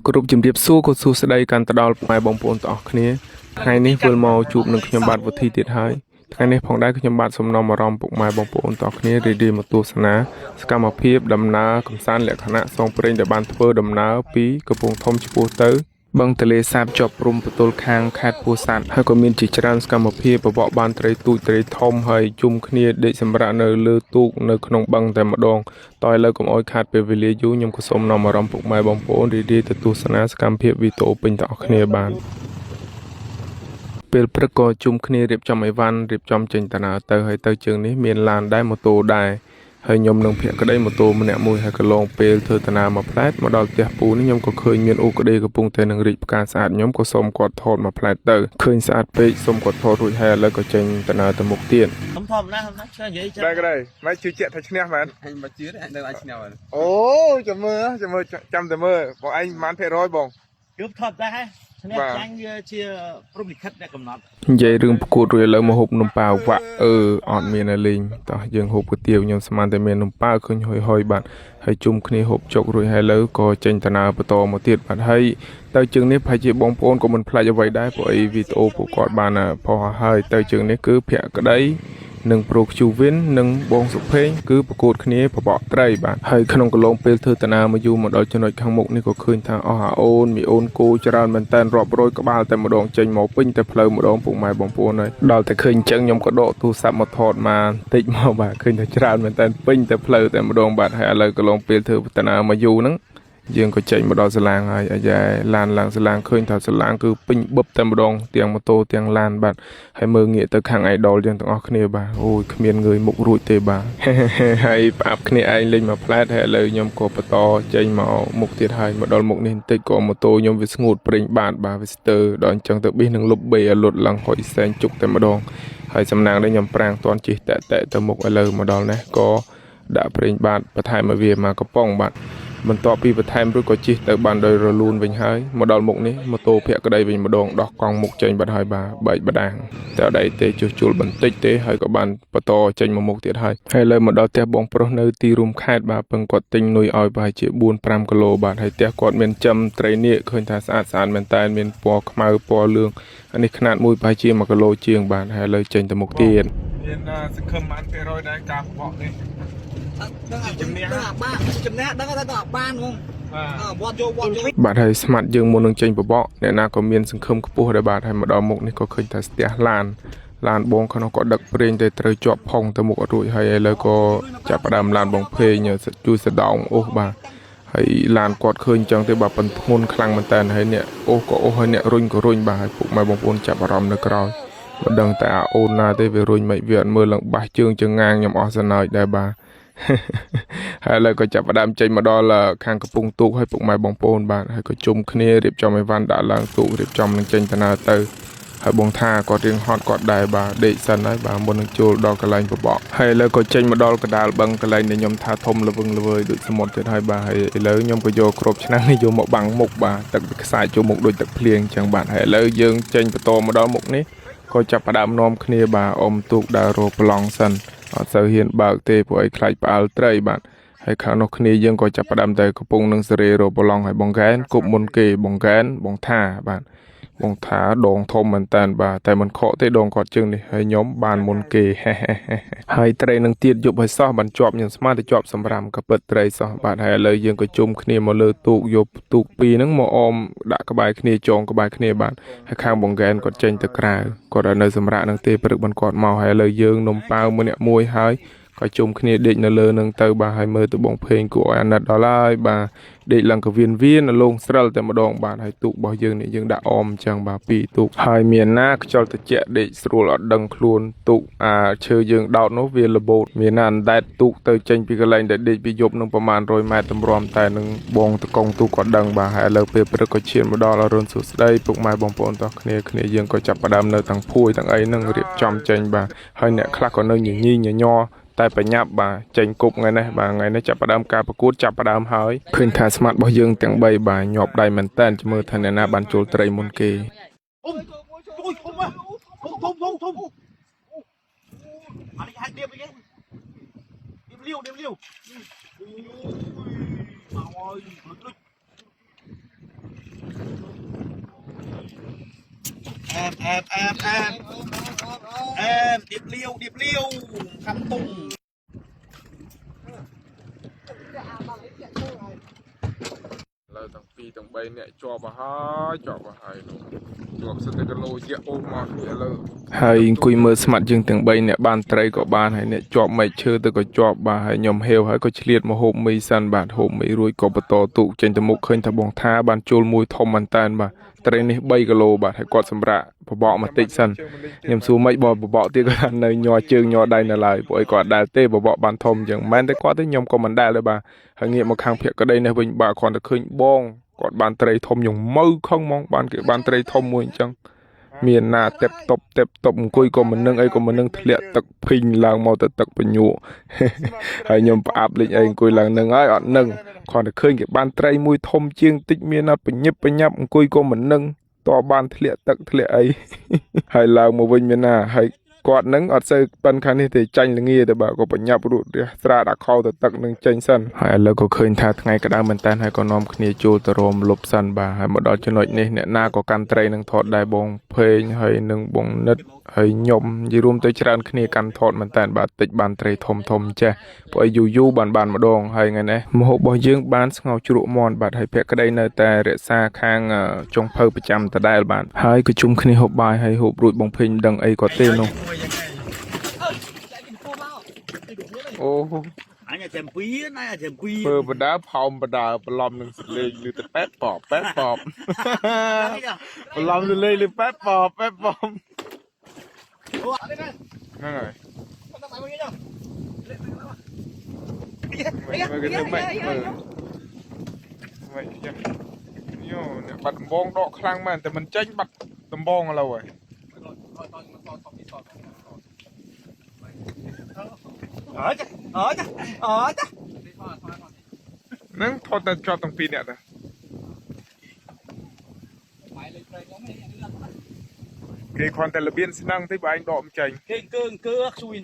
គ្រប់ជំរាបសួរក៏សួស្តីកាន់ទៅដល់ផ្នែកបងប្អូនទាំងអស់គ្នាថ្ងៃនេះវិលមកជួបនឹងខ្ញុំបាទវុធីទៀតហើយថ្ងៃនេះផងដែរខ្ញុំបាទសំណុំអារម្មណ៍ពុកម៉ែបងប្អូនទាំងអស់គ្នារីកមកទស្សនាសកម្មភាពដំណើរកំសាន្តលក្ខណៈសងព្រេងដែលបានធ្វើដំណើរពីកំពង់ធំឆ្ពោះទៅបឹងទលេសាបជាប់ព្រំប្រទល់ខាងខេត្តពោធិ៍សាត់ហើយក៏មានជាច្រើនសកម្មភាពបបកបានត្រីទូចត្រីធំហើយជុំគ្នាដេកសម្រាកនៅលើទូកនៅក្នុងបឹងតែម្ដងតើឥឡូវកុំអោយខាតពេលវេលាយូរខ្ញុំក៏សូមនាំអារម្មណ៍ពុកម៉ែបងប្អូនរីករាយទៅទស្សនាសកម្មភាពវីដេអូពេញទាំងអស់គ្នាបានពេលព្រឹកក៏ជុំគ្នារៀបចំអីវ៉ាន់រៀបចំចេញដំណើរទៅហើយទៅជើងនេះមានឡានដែរម៉ូតូដែរហើយខ្ញុំនឹងភក្តីម៉ូតូម្នាក់មួយហើយកន្លងពេលធ្វើដំណើរមកផ្លែតមកដល់ផ្ទះពូនេះខ្ញុំក៏ឃើញមានអូក្តីកំពុងតែនឹងរីកផ្កាស្អាតខ្ញុំក៏សូមគាត់ថតមកផ្លែតទៅឃើញស្អាតពេកសូមគាត់ថតរួចហើយឥឡូវក៏ចេញដំណើរទៅមុខទៀតខ្ញុំធម្មតាឆ្ងាយនិយាយចឹងដែរមិនជឿជាក់ថាឈ្នះមែនអញមកជឿអញនៅអញឈ្នះហើយអូចាំមើលចាំតែមើលបងឯងប៉ុន្មាន%បងគឺថតដែរឈ្នះចាញ់វាជាព្រំលិខិតអ្នកកំណត់និយាយរឿងប្រកួតរួចឥឡូវមកហូបនំប៉ាវវ៉ាក់អត់មាននៅលេងតោះយើងហូបគុយទាវខ្ញុំស្មានតែមាននំប៉ាវឃើញហុយបាទហើយជុំគ្នាហូបចុករួចហើយឥឡូវក៏ចេញដំណើរបន្តមកទៀតបាទហើយទៅជើងនេះប្រហែលជាបងប្អូនក៏មិនភ្លេចអ្វីដែរព្រោះអីវីដេអូពួកគាត់បានផុសហើយទៅជើងនេះគឺភក្តីនិងប្រូខ្ជូវិននិងបងសុភេងគឺប្រកួតគ្នាបបកត្រីបាទហើយក្នុងកន្លងពេលធ្វើដំណើរមកយូរមកដល់ចំណុចខាងមុខនេះក៏ឃើញថាអស់អាអូនមីអូនគោច្រើនមែនតើរាប់រយក្បាលតែម្ដងចេញមកពេញតែផ្លូវម្ដងពុកម៉ែបងប្អូនហើយដល់តែឃើញអញ្ចឹងខ្ញុំក៏ដកទូរស័ព្ទមកថតមកតិចមកបាទឃើញថាច្រើនមែនតើពេញតែផ្លូវតែម្ដងបាទហើយឥឡូវកន្លងពេលធ្វើដំណើរមកយូរហ្នឹងយើងក៏ចេញមកដល់សាឡាងហើយអាយ៉ែឡានឡើងសាឡាងឃើញថាសាឡាងគឺពេញបឹបតែម្ដងទាំងម៉ូតូទាំងឡានបាទហើយមើលងាកទៅខាង idol យើងទាំងអស់គ្នាបាទអូយគ្មានងើយមុខរួចទេបាទហើយផ្អាប់គ្នាឯងលេងមកផ្លែតហើយឥឡូវខ្ញុំក៏បន្តចេញមកមុខទៀតហើយមកដល់មុខនេះបន្តិចក៏ម៉ូតូខ្ញុំវាស្ងួតប្រេងបាទវាស្ទើរដល់អញ្ចឹងទៅប៊ីសនឹងលុបបេលុតឡើងហុយសែងជុកតែម្ដងហើយសំណាងនេះខ្ញុំប្រាំងតន់ជិះតែទៅមុខឥឡូវមកដល់នេះក៏ដាក់ប្រេងបាទបន្ថែមឲ្យវាមកកំប៉ុងបាទបន្ទាប់ពីបន្ថែមរួចក៏ជិះទៅបានដោយរលូនវិញហើយមកដល់មុខនេះម៉ូតូភក្តីវិញម្ដងដោះកង់មុខចេញបាត់ហើយបាទបែកបដាងតែអត់អីទេជួសជុលបន្តិចទេហើយក៏បានបន្តចេញមកមុខទៀតហើយឥឡូវមកដល់ផ្ទះបងប្រុសនៅទីរួមខេត្តបាទពឹងគាត់ទិញនុយឲ្យប្រហែលជា4-5 គីឡូបាទហើយផ្ទះគាត់មានចំត្រីនៀកឃើញថាស្អាតមែនតើមានពណ៌ខ្មៅពណ៌លឿងអានេះຂະຫນាតមួយប្រហែលជា1 គីឡូជាងបាទហើយឥឡូវចេញទៅមុខទៀតមានសង្ឃឹមបាន%ដែរការបបកនេះដឹងជំនះដឹងថាដល់បានហ្មងវត្តយកបាទហើយស្មាត់យើងមុននឹងចេញបបកអ្នកណាក៏មានសង្ឃឹមខ្ពស់ដែរបាទហើយមកដល់មុខនេះក៏ឃើញថាស្ទះឡានបងក្នុងក៏ដឹកប្រេងទៅត្រូវជាប់ផុងទៅមុខអត់រួចហើយឥឡូវក៏ចាប់ផ្ដើមឡានបងភេងជួយសដោងអូសបាទហើយឡានគាត់ឃើញចឹងទេបាទប៉ុនធ្ងន់ខ្លាំងមែនតើហើយអ្នកអូសក៏អូសហើយអ្នករុញក៏រុញបាទហើយពុកម៉ែបងប្អូនចាប់អារម្មណ៍នៅក្រោយមិនដឹងតែអូនណាទេវារុញមិនវាអត់មើលឡើងបាសជើងចងាងខ្ញុំអស់សណើចដែរបាទហើយឥឡូវក៏ចាប់ផ្ដើមចេញមកដល់ខាងកំពង់ទូកហើយពុកម៉ែបងប្អូនបាទហើយក៏ជុំគ្នារៀបចំអីវ៉ាន់ដាក់ឡើងទូករៀបចំនឹងចេញដំណើរទៅហើយបងថាគាត់រៀងហត់គាត់ដែរបាទដេកសិនហើយបាទមុននឹងចូលដល់កន្លែងបបកហើយឥឡូវក៏ចេញមកដល់កណ្ដាលបឹងកន្លែងដែលខ្ញុំថាធំល្វឹងល្វើយដូចសមុទ្រទៀតហើយបាទហើយឥឡូវខ្ញុំក៏យកគ្រាប់ឆ្នាំងនេះយកមកបាំងមុខបាទទឹកវាខ្សាយចូលមុខដូចទឹកភ្លៀងអញ្ចឹងបាទហើយឥឡូវយើងចេញបន្តមកដល់មុខនេះក៏ចាប់ផ្ដើមនាំគ្នាបាទអុំទូកដើររកប្លង់សិនអត់សូវហ៊ានបើកទេព្រោះឲ្យខ្លាចផ្អើលត្រីបាទហើយខាងនោះគ្នាយើងក៏ចាប់ផ្ដើមទៅកំពុងនឹងសេរីរោប្រឡងឲ្យបងកែនគប់មុនគេបងកែនបងថាបាទបងថាដងធំមែនតើបាទតែមិនខកទេដងគាត់ជើងនេះហើយខ្ញុំបានមុនគេហើយត្រីនឹងទៀតយប់ឲ្យសោះបានជាប់ខ្ញុំស្មានតែជាប់សម្រាមក៏ពិតត្រីសោះបាទហើយឥឡូវយើងក៏ជុំគ្នាមកលើទូកយកទូកពីរហ្នឹងមកអមដាក់ក្បែរគ្នាចងក្បែរគ្នាបាទហើយខាងបងកែនគាត់ចេញទៅក្រៅគាត់នៅសម្រាប់នឹងទេព្រឹកបានគាត់មកហើយឥឡូវយើងនំប៉ាវម្នាក់មួយហើយក៏ជុំគ្នាដេកនៅលើនឹងទៅបាទហើយមើលទៅបងភេងគួរឲ្យអាណិតដល់ហើយបាទដេកឡើងកវៀននៅលងស្រិលតែម្ដងបាទហើយទូករបស់យើងនេះយើងដាក់អមអញ្ចឹងបាទពីរទូកហើយមានណាខ្យល់ត្រជាក់ដេកស្រួលអត់ដឹងខ្លួនទូកឈើយើងដោតនោះវាលបូតមានណាអណ្ដែតទូកទៅចេញពីកន្លែងដែលដេកពីយប់នឹងប្រហែល100 ម៉ែត្រតម្រាំតែនឹងបងតកងទូកក៏ដឹងបាទហើយឥឡូវពេលព្រឹកក៏ឈានមកដល់អរុនសុស្ដីពុកម៉ែបងប្អូនតោះគ្នាយើងក៏ចាប់ផ្ដើមនៅទាំងភួយទាំងអីនឹងរៀបចំចេញបាទហើយអ្នកខ្លះក៏នៅញញីញ័រតែបញ្ញាប់បាទចេញគប់ថ្ងៃនេះបាទថ្ងៃនេះចាប់ផ្ដើមការប្រកួតចាប់ផ្ដើមហើយឃើញថាស្មាត់របស់យើងទាំង3បាទញាប់ដៃមែនតែនមើលថាអ្នកណាបានចូលត្រីមុនគេអ៊ំជួយធំអានេះហាច់ដៀបវិញដៀបលាវមកអើយ em điệp liêu khăm tung លើទាំងពីរទាំង3អ្នកជាប់ទៅហើយជាប់ទៅហើយជាប់សិតតែគីឡូជាអូមកគ្នាលើហើយអង្គុយមើលស្មាត់យើងទាំង3អ្នកបានត្រីក៏បានហើយអ្នកជាប់មែកឈើទៅក៏ជាប់បាទហើយខ្ញុំហេវហើយក៏ឆ្លៀតមកហូបមីសិនបាទហូបមីរួចក៏បន្តទូកចេញទៅមុខឃើញថាបងថាបានជុលមួយធំមែនតើបាទត្រីនេះ3គីឡូបាទហើយគាត់សម្រាប់បបកមកតិចសិនខ្ញុំសួរមិនបបកទៀតគាត់នៅញ័រជើងញ័រដៃនៅឡើយព្រោះអីគាត់ដែលទេបបកបានធំអញ្ចឹងមិនមែនតែគាត់ទេខ្ញុំក៏មិនដែលដែរបាទហើយងាកមកខាងភក្តីនេះវិញបាទគ្រាន់តែឃើញបងគាត់បានត្រីធំយ៉ាងម៉ៅខឹងហ្មងបានគេបានត្រីធំមួយអញ្ចឹងមានណាទេពតបអង្គុយក៏មិននឹងអីក៏មិននឹងធ្លាក់ទឹកភីងឡើងមកទៅទឹកពញក់ហើយខ្ញុំផ្អាប់លេងអីអង្គុយឡើងនឹងហើយអត់នឹងគ្រាន់តែឃើញគេបានត្រីមួយធំជាងតិចមានណាបញិបបញាប់អង្គុយក៏មិននឹងតបបានធ្លាក់ទឹកធ្លាក់អីហើយឡើងមកវិញមានណាហើយគាត់នឹងអត់សូវប៉ិនខាងនេះទេចាញ់ល្ងាទៅបាទក៏បញ្ញាប់រួចរះស្រាដាក់ខោទៅទឹកនឹងចេញសិនហើយឥឡូវក៏ឃើញថាថ្ងៃក្តៅមែនតើហើយក៏នាំគ្នាចូលទៅរមលប់សិនបាទហើយមកដល់ចំណុចនេះអ្នកណាក៏កាន់ត្រីនឹងថតដែរបងភេងហើយនឹងបងនិតហើយខ្ញុំនិយាយរួមទៅច្រើនគ្នាកាន់ថតមែនតើបាទតិចបានត្រីធំចេះព្រោះយូរបានម្ដងហើយថ្ងៃនេះម្ហូបរបស់យើងបានស្ងោរជ្រក់មាន់បាទហើយភក្តីនៅតែរក្សាខាងចុងភៅប្រចាំដដែលបាទហើយក៏ជុំគ្នាហូបបាយហើយហូបរួចបងភេងមិនដឹងអីក៏ទេនោះអូអញចាំពីណៃចាំពី ពើបដាផោមបដាប្រឡំនឹងលេងលឺតែប៉ែតប៉បប្រឡំនឹងលេងលឺប៉ែតប៉បហ្នឹងហើយយោអ្នកបាត់ដំបងដកខ្លាំងមែនតែមិនចេញបាត់ដំបងឥឡូវហើយនឹងថតតែជាប់ទាំងពីរអ្នកតាគេគ្រាន់តែរបៀនស្នឹងទេបើឯងដកមិនចេញគេគឺស៊ុយ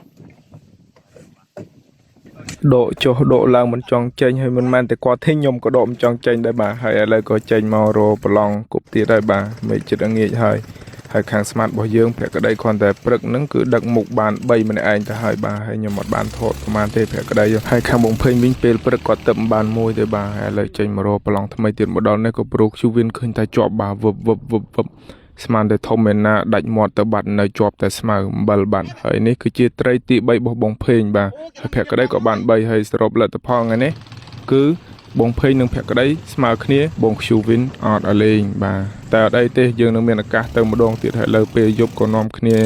ដកចុះដកឡើងមិនចង់ចេញហើយមិនមែនតែគាត់ទេខ្ញុំក៏ដកមិនចង់ចេញដែរបាទហើយឥឡូវក៏ចេញមករប្រឡងគប់ទៀតហើយបាទមេចិត្តងាកហើយខាងស្មាតរបស់យើងភក្តីគ្រាន់តែព្រឹកហ្នឹងគឺដឹកមុខបាន3ម្នាក់ឯងទៅហើយបាទហើយខ្ញុំអត់បានថតប្រហែលទេភក្តីហើយខាងបងភេងវិញពេលព្រឹកគាត់ទៅបានមួយទេបាទហើយឥឡូវចេញមករប្រឡងថ្មីទៀតមកដល់នេះក៏ប្រូខ្ជូវិនឃើញតែជាប់បាទវឹបស្មានតែធំមែនណាដាច់មាត់ទៅបាត់នៅជាប់តែស្មៅអំបិលបាត់ហើយនេះគឺជាត្រីទី3របស់បងភេងបាទហើយភក្តីក៏បាន3ហើយសរុបលទ្ធផលថ្ងៃនេះគឺបងភេងនិងភក្តីស្មើគ្នាបងខ្ជូវិនអត់ឲ្យលេងបាទតែអត់អីទេយើងនឹងមានឱកាសទៅម្ដងទៀតហើយលើពេលយប់ក៏នាំគ្នា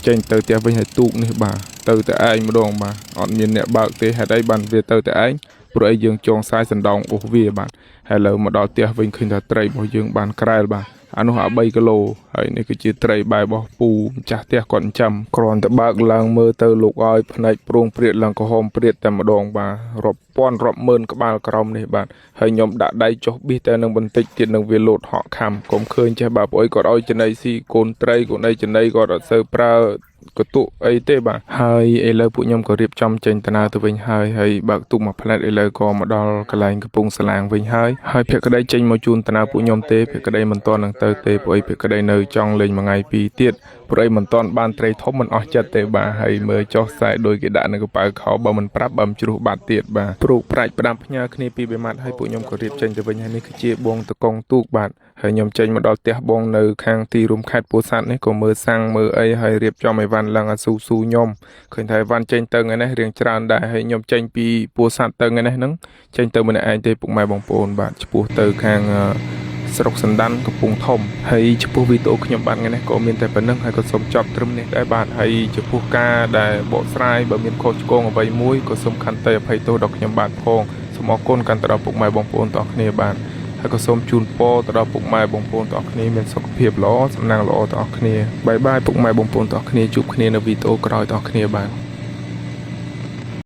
ចេញទៅផ្ទះវិញហើយទូកនេះបាទទៅតែឯងម្ដងបាទអត់មានអ្នកបើកទេហេតុអីបានវាទៅតែឯងព្រោះអីយើងចងខ្សែសណ្ដោងអូសវាបាទហើយលើមកដល់ផ្ទះវិញឃើញថាត្រីរបស់យើងបានក្រែលបាទអានោះ3គីឡូហើយនេះគឺជាត្រីបែបរបស់ពូម្ចាស់ផ្ទះគាត់ចិញ្ចឹមគ្រាន់តែបើកឡើងមើលទៅលោកឲ្យភ្នែកព្រួងព្រាតឡើងក្រហមព្រាតតែម្ដងបាទរាប់ពាន់រាប់ម៉ឺនក្បាលក្រោមនេះបាទហើយខ្ញុំដាក់ដៃចុះប៊ីសតែនឹងបន្តិចទៀតនឹងវាលោតហក់ខំកុំឃើញចេះបាទព្រោះអីគាត់ឲ្យចំណីស៊ីកូនត្រីកូនអីចំណីគាត់អត់សូវប្រើកតុអីទេបាទហើយឥឡូវពួកខ្ញុំក៏រៀបចំចេញដំណើរទៅវិញហើយបើកទូកមួយផ្លែតឥឡូវក៏មកដល់កន្លែងកំពង់សាឡាងវិញហើយភក្តីចេញមកជូនដំណើរពួកខ្ញុំទេភក្តីមិនទាន់នឹងទៅទេព្រោះអីភក្តីនៅចង់លេងមួយថ្ងៃពីរទៀតព្រោះអីមិនទាន់បានត្រីធំមិនអស់ចិត្តទេបាទហើយមើលចុះខ្សែដូចគេដាក់នៅកប៉ៅខោបើមិនប្រាប់បើមិនជ្រុះបាត់ទៀតបាទព្រូកប្រាច់ផ្ដាំផ្ញើគ្នាពីបេម៉ាត់ហើយពួកខ្ញុំក៏រៀបចេញទៅវិញហើយនេះគឺជាបងតកងទូកបាទហើយខ្ញុំចេញមកដល់ផ្ទះបងនៅខាងទីរួមខេត្តពោធិ៍សាត់នេះក៏មើលសាំងមើលអីហើយរៀបចំអីវ៉ាន់ឡើងអាស៊ូខ្ញុំឃើញថាអីវ៉ាន់ចេញទៅថ្ងៃនេះរៀងច្រើនដែរហើយខ្ញុំចេញពីពោធិ៍សាត់ទៅថ្ងៃនេះហ្នឹងចេញទៅម្នាក់ឯងទេពុកម៉ែបងប្អូនបាទឆ្ពោះទៅខាងស្រុកសណ្ដានកំពង់ធំហើយចំពោះវីដេអូខ្ញុំបាទថ្ងៃនេះក៏មានតែប៉ុណ្្នឹងហើយក៏សូមចប់ត្រឹមនេះដែរបាទហើយចំពោះការដែលបកស្រាយបើមានខុសឆ្គងអ្វីមួយក៏សូមខន្តីអភ័យទោសដល់ខ្ញុំបាទផងសូមអរគុណកាន់ទៅដល់ពុកម៉ែបងប្អូនទាំងអស់គ្នាបាទហើយក៏សូមជូនពរទៅដល់ពុកម៉ែបងប្អូនទាំងអស់គ្នាមានសុខភាពល្អសំណាងល្អទាំងអស់គ្នាបាយបាយពុកម៉ែបងប្អូនទាំងអស់គ្នាជួបគ្នានៅវីដេអូក្រោយទាំងអស់គ្នាបាទ